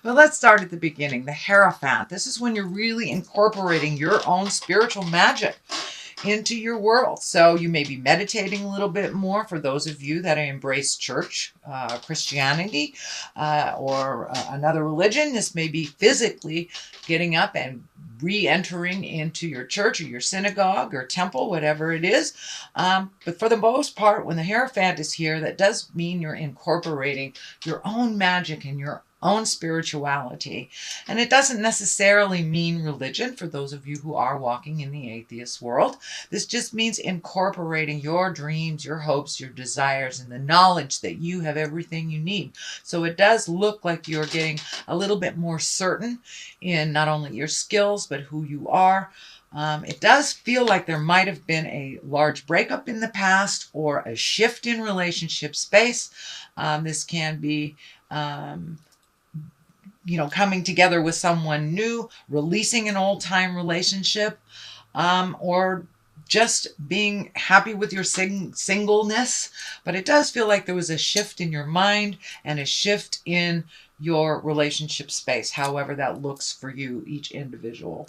Well, let's start at the beginning. The Hierophant. This is when you're really incorporating your own spiritual magic into your world. So you may be meditating a little bit more for those of you that embrace church, Christianity, or another religion. This may be physically getting up and re-entering into your church or your synagogue or temple, whatever it is. But for the most part, when the Hierophant is here, that does mean you're incorporating your own magic and your own spirituality. And it doesn't necessarily mean religion for those of you who are walking in the atheist world. This just means incorporating your dreams, your hopes, your desires, and the knowledge that you have everything you need. So it does look like you're getting a little bit more certain in not only your skills, but who you are. It does feel like there might have been a large breakup in the past or a shift in relationship space. This can be coming together with someone new, releasing an old-time relationship, or just being happy with your singleness. But it does feel like there was a shift in your mind and a shift in your relationship space, however that looks for you, each individual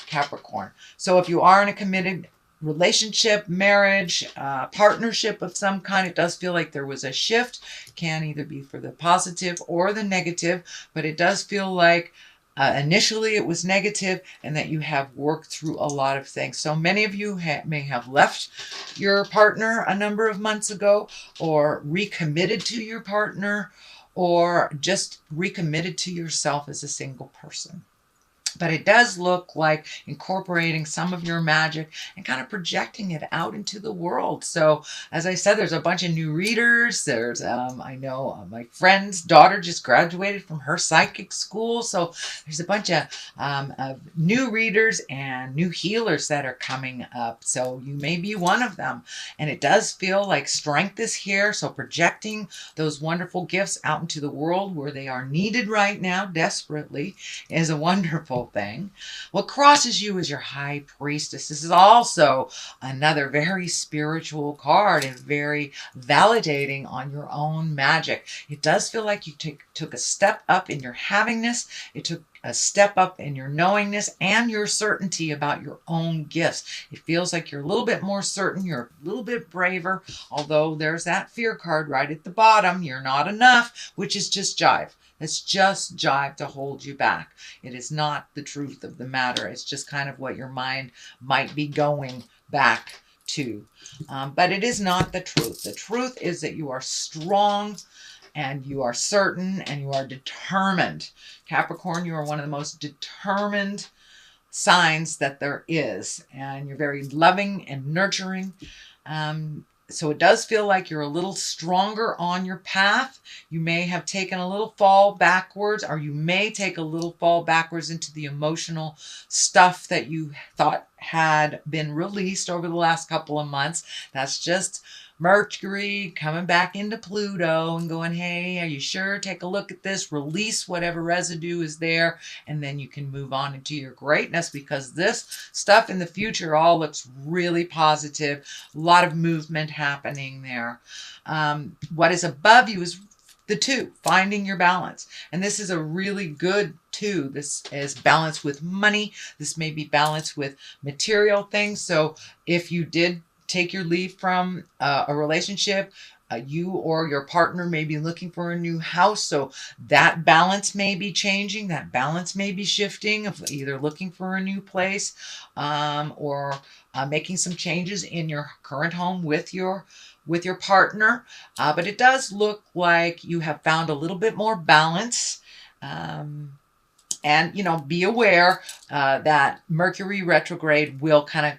Capricorn. So if you are in a committed relationship, marriage, partnership of some kind, it does feel like there was a shift. Can either be for the positive or the negative, but it does feel like initially it was negative and that you have worked through a lot of things. So many of you may have left your partner a number of months ago, or recommitted to your partner, or just recommitted to yourself as a single person. But it does look like incorporating some of your magic and kind of projecting it out into the world. So as I said, there's a bunch of new readers. There's, I know my friend's daughter just graduated from her psychic school. So there's a bunch of new readers and new healers that are coming up. So you may be one of them. And it does feel like strength is here. So projecting those wonderful gifts out into the world where they are needed right now desperately is a wonderful thing. What crosses you is your High Priestess. This is also another very spiritual card and very validating on your own magic. It does feel like you took a step up in your havingness. It took a step up in your knowingness and your certainty about your own gifts. It feels like you're a little bit more certain. You're a little bit braver, although there's that fear card right at the bottom. You're not enough, which is just jive. It's just jive to hold you back. It is not the truth of the matter. It's just kind of what your mind might be going back to. But it is not the truth. The truth is that you are strong and you are certain and you are determined. Capricorn, you are one of the most determined signs that there is. And you're very loving and nurturing. So it does feel like you're a little stronger on your path. You may have taken a little fall backwards, or you may take a little fall backwards into the emotional stuff that you thought had been released over the last couple of months. That's just Mercury coming back into Pluto and going, hey, are you sure? Take a look at this, release whatever residue is there, and then you can move on into your greatness, because this stuff in the future all looks really positive. A lot of movement happening there. What is above you is the 2, finding your balance. And this is a really good 2. This is balance with money. This may be balance with material things. So if you did take your leave from a relationship, you or your partner may be looking for a new house. So that balance may be changing. That balance may be shifting, of either looking for a new place or making some changes in your current home with your partner. But it does look like you have found a little bit more balance. And, be aware that Mercury retrograde will kind of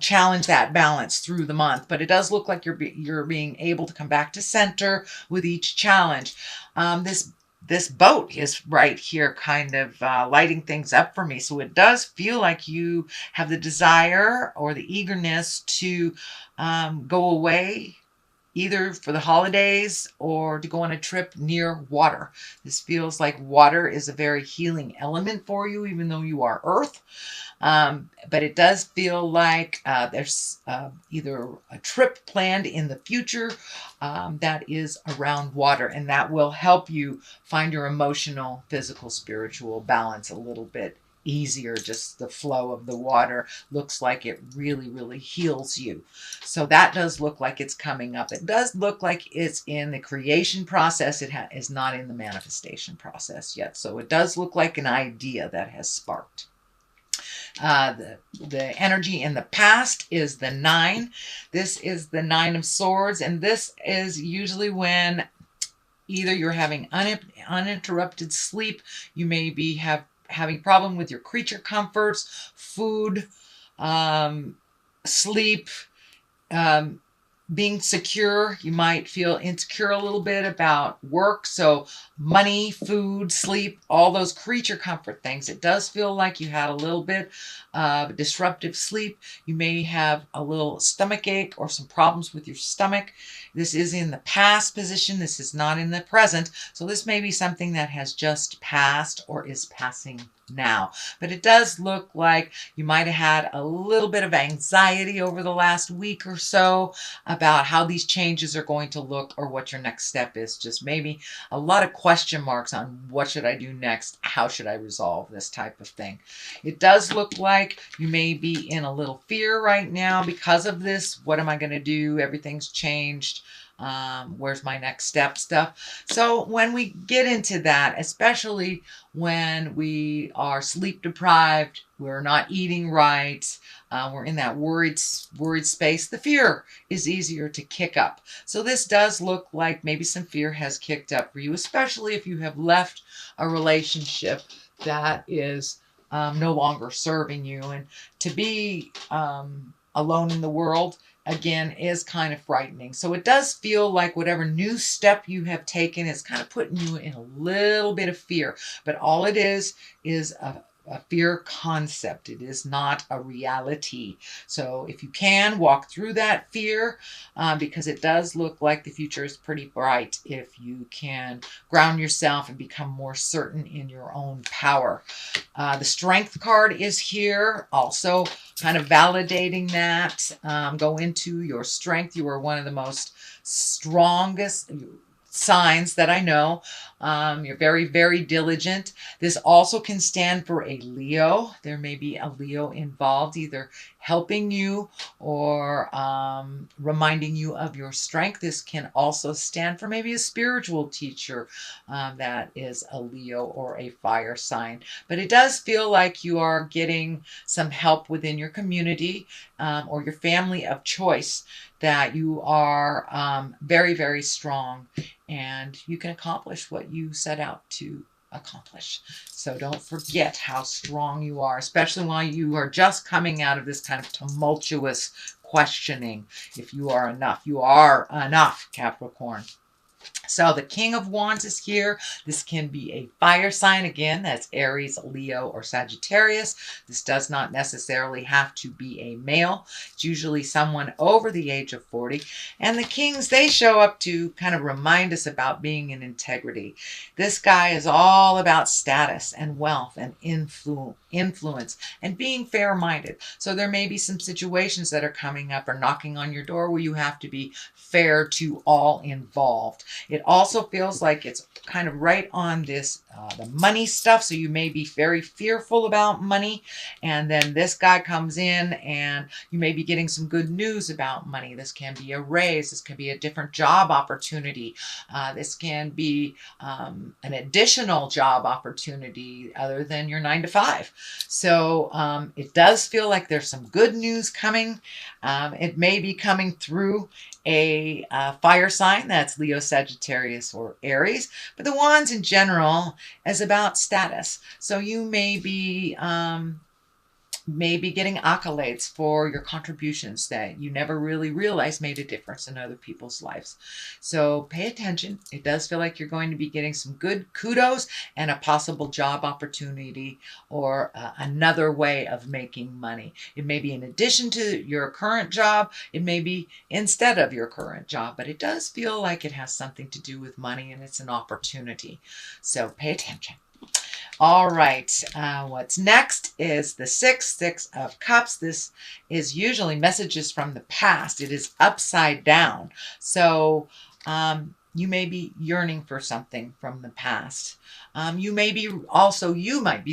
challenge that balance through the month. But it does look like you're being able to come back to center with each challenge. This boat is right here kind of lighting things up for me. So it does feel like you have the desire or the eagerness to go away either for the holidays or to go on a trip near water. This feels like water is a very healing element for you, even though you are earth. But it does feel like there's either a trip planned in the future that is around water, and that will help you find your emotional, physical, spiritual balance a little bit easier. Just the flow of the water looks like it really, really heals you. So that does look like it's coming up. It does look like it's in the creation process. It is not in the manifestation process yet. So it does look like an idea that has sparked. The energy in the past is the 9. This is the 9 of Swords, and this is usually when either you're having uninterrupted sleep, you may be having problem with your creature comforts, food, sleep, being secure. You might feel insecure a little bit about work. So money, food, sleep, all those creature comfort things. It does feel like you had a little bit of disruptive sleep. You may have a little stomach ache or some problems with your stomach. This is in the past position. This is not in the present. So this may be something that has just passed or is passing now. But it does look like you might have had a little bit of anxiety over the last week or so about how these changes are going to look or what your next step is. Just maybe a lot of question marks on what should I do next? How should I resolve this type of thing? It does look like you may be in a little fear right now because of this. What am I going to do? Everything's changed. Where's my next step stuff? So when we get into that, especially when we are sleep deprived, we're not eating right, we're in that worried space, the fear is easier to kick up. So this does look like maybe some fear has kicked up for you, especially if you have left a relationship that is no longer serving you. And to be alone in the world, again, is kind of frightening. So it does feel like whatever new step you have taken is kind of putting you in a little bit of fear. But all it is a fear concept. It is not a reality. So if you can, walk through that fear because it does look like the future is pretty bright if you can ground yourself and become more certain in your own power. The Strength card is here, also kind of validating that. Go into your strength. You are one of the most strongest signs that I know. You're very, very diligent. This also can stand for a Leo. There may be a Leo involved, either helping you or reminding you of your strength. This can also stand for maybe a spiritual teacher that is a Leo or a fire sign. But it does feel like you are getting some help within your community or your family of choice, that you are very, very strong and you can accomplish what you set out to accomplish. So don't forget how strong you are, especially while you are just coming out of this kind of tumultuous questioning. If you are enough, you are enough, Capricorn. So the King of Wands is here. This can be a fire sign. Again, that's Aries, Leo, or Sagittarius. This does not necessarily have to be a male. It's usually someone over the age of 40. And the Kings, they show up to kind of remind us about being in integrity. This guy is all about status and wealth and influence and being fair-minded. So there may be some situations that are coming up or knocking on your door where you have to be fair to all involved. It also feels like it's kind of right on this, the money stuff. So you may be very fearful about money. And then this guy comes in and you may be getting some good news about money. This can be a raise. This can be a different job opportunity. This can be an additional job opportunity other than your 9-to-5. So it does feel like there's some good news coming. It may be coming through a fire sign, that's Leo, Sagittarius, or Aries. But the Wands in general is about status. So you may be maybe getting accolades for your contributions that you never really realized made a difference in other people's lives. So pay attention. It does feel like you're going to be getting some good kudos and a possible job opportunity, or another way of making money. It may be in addition to your current job. It may be instead of your current job, but it does feel like it has something to do with money, and it's an opportunity. So pay attention. All right, what's next is the Six of Cups. This is usually messages from the past. It is upside down. So you may be yearning for something from the past. You might be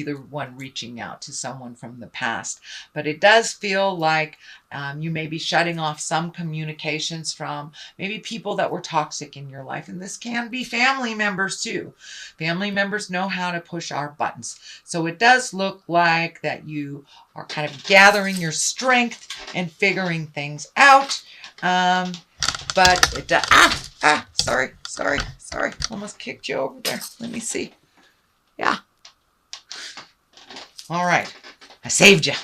the one reaching out to someone from the past, but it does feel like you may be shutting off some communications from maybe people that were toxic in your life. And this can be family members too. Family members know how to push our buttons. So it does look like that you are kind of gathering your strength and figuring things out. But it does, sorry. Almost kicked you over there. Let me see. Yeah. All right. I saved you.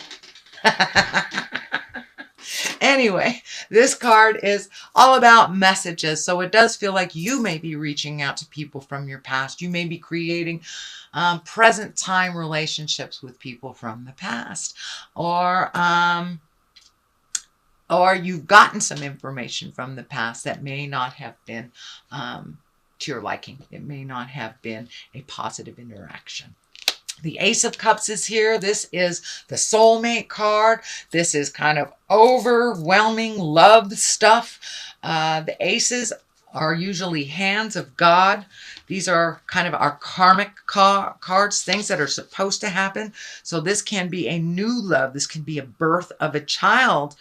Anyway, this card is all about messages. So it does feel like you may be reaching out to people from your past. You may be creating present time relationships with people from the past. Or you've gotten some information from the past that may not have been to your liking. It may not have been a positive interaction. The Ace of Cups is here. This is the soulmate card. This is kind of overwhelming love stuff. The aces are usually hands of God. These are kind of our karmic cards, things that are supposed to happen. So this can be a new love. This can be a birth of a child,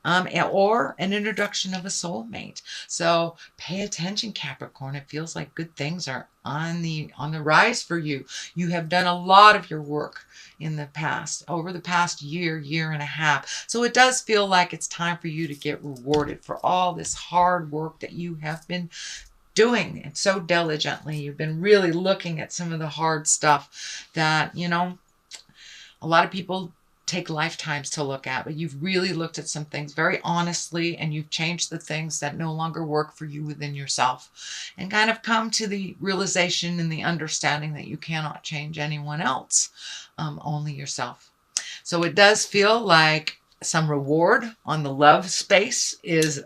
or an introduction of a soulmate. So pay attention, Capricorn. It feels like good things are on the rise for you. You have done a lot of your work in the past, over the past year and a half. So it does feel like it's time for you to get rewarded for all this hard work that you have been doing it so diligently. You've been really looking at some of the hard stuff that, you know, a lot of people take lifetimes to look at, but you've really looked at some things very honestly, and you've changed the things that no longer work for you within yourself, and kind of come to the realization and the understanding that you cannot change anyone else, only yourself. So it does feel like some reward on the love space is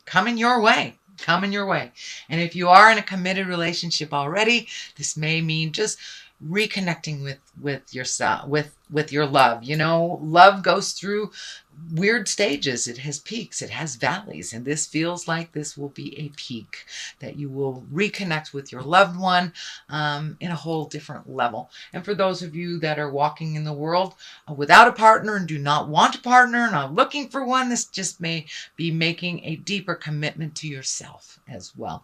coming your way. And if you are in a committed relationship already, this may mean just reconnecting with yourself, with your love. You know, love goes through weird stages. It has peaks, it has valleys, and this feels like this will be a peak, that you will reconnect with your loved one in a whole different level. And for those of you that are walking in the world without a partner and do not want a partner, not looking for one, this just may be making a deeper commitment to yourself as well.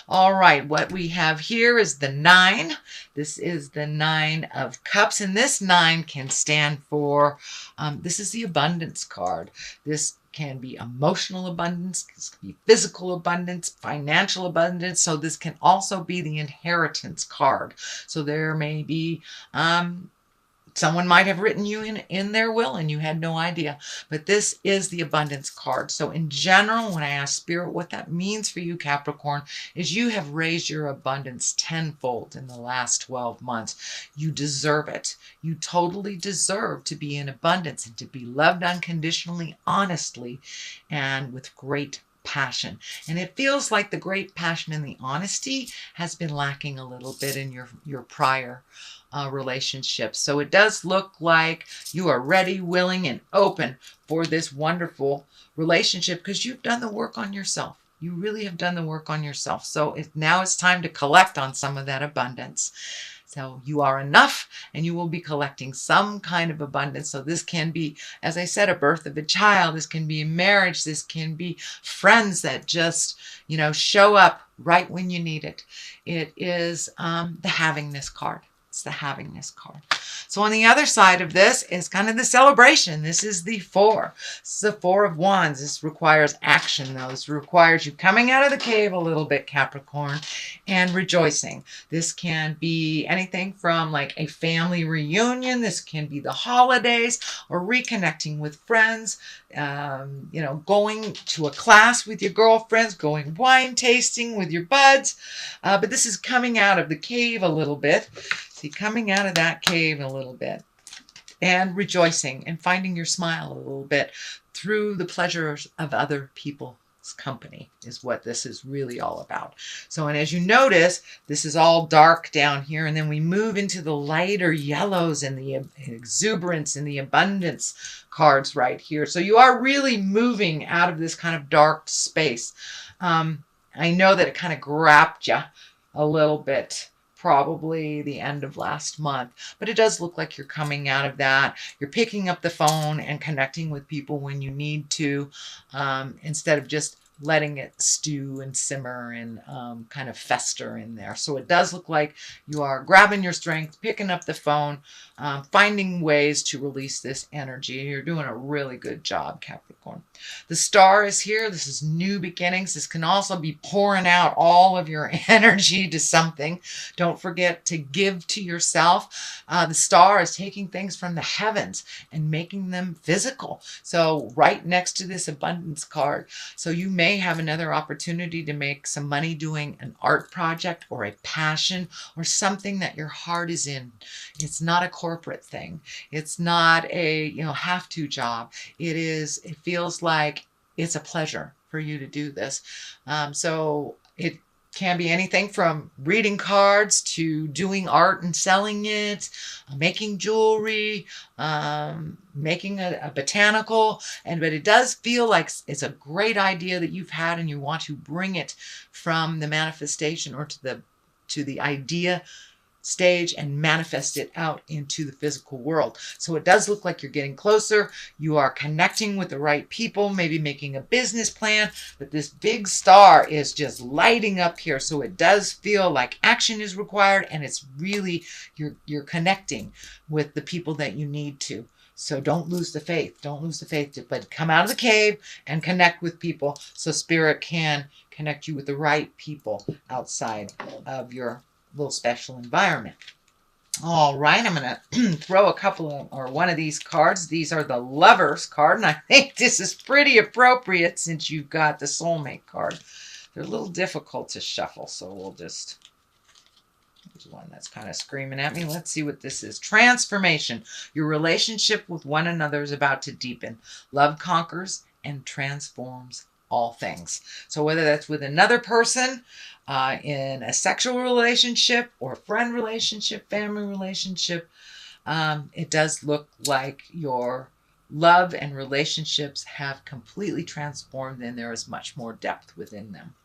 All right, what we have here is the 9. This is the 9 of Cups, and this 9 can stand for, this is the abundance card. This can be emotional abundance, this can be physical abundance, financial abundance. So this can also be the inheritance card. So there may be, someone might have written you in their will and you had no idea, but this is the abundance card. So in general, when I ask Spirit what that means for you, Capricorn, is you have raised your abundance tenfold in the last 12 months. You deserve it. You totally deserve to be in abundance and to be loved unconditionally, honestly, and with great passion. And it feels like the great passion and the honesty has been lacking a little bit in your prior relationships. So it does look like you are ready, willing, and open for this wonderful relationship because you've done the work on yourself. You really have done the work on yourself. So now it's time to collect on some of that abundance. So you are enough, and you will be collecting some kind of abundance. So this can be, as I said, a birth of a child. This can be a marriage. This can be friends that just, you know, show up right when you need it. It is the havingness card. It's the havingness card. So on the other side of this is kind of the celebration. This is the Four. This is the Four of Wands. This requires action, though. This requires you coming out of the cave a little bit, Capricorn, and rejoicing. This can be anything from like a family reunion. This can be the holidays or reconnecting with friends. Going to a class with your girlfriends, going wine tasting with your buds. But this is coming out of the cave a little bit. See, coming out of that cave a little bit and rejoicing and finding your smile a little bit through the pleasures of other people's company is what this is really all about. So, and as you notice, this is all dark down here, and then we move into the lighter yellows and the exuberance and the abundance cards right here. So you are really moving out of this kind of dark space. I know that it kind of grabbed you a little bit, probably the end of last month, but it does look like you're coming out of that. You're picking up the phone and connecting with people when you need to, instead of just letting it stew and simmer and kind of fester in there. So it does look like you are grabbing your strength, picking up the phone, finding ways to release this energy. You're doing a really good job, Capricorn. The Star is here. This is new beginnings. This can also be pouring out all of your energy to something. Don't forget to give to yourself. The Star is taking things from the heavens and making them physical. So right next to this abundance card. So you may have another opportunity to make some money doing an art project or a passion or something that your heart is in. It's not a corporate thing. It's not a have-to job. It feels like it's a pleasure for you to do this. So it can be anything from reading cards to doing art and selling it, making jewelry, making a botanical. But it does feel like it's a great idea that you've had and you want to bring it from the manifestation or to the idea stage and manifest it out into the physical world. So it does look like you're getting closer. You are connecting with the right people, maybe making a business plan, but this big star is just lighting up here. So it does feel like action is required, and it's really, you're connecting with the people that you need to. So don't lose the faith. Don't lose the faith, but come out of the cave and connect with people so Spirit can connect you with the right people outside of your little special environment. All right, I'm going to throw a couple or one of these cards. These are the Lovers card, and I think this is pretty appropriate since you've got the Soulmate card. They're a little difficult to shuffle, so we'll just... There's one that's kind of screaming at me. Let's see what this is. Transformation. Your relationship with one another is about to deepen. Love conquers and transforms all things. So whether that's with another person, in a sexual relationship or friend relationship, family relationship, it does look like your love and relationships have completely transformed and there is much more depth within them.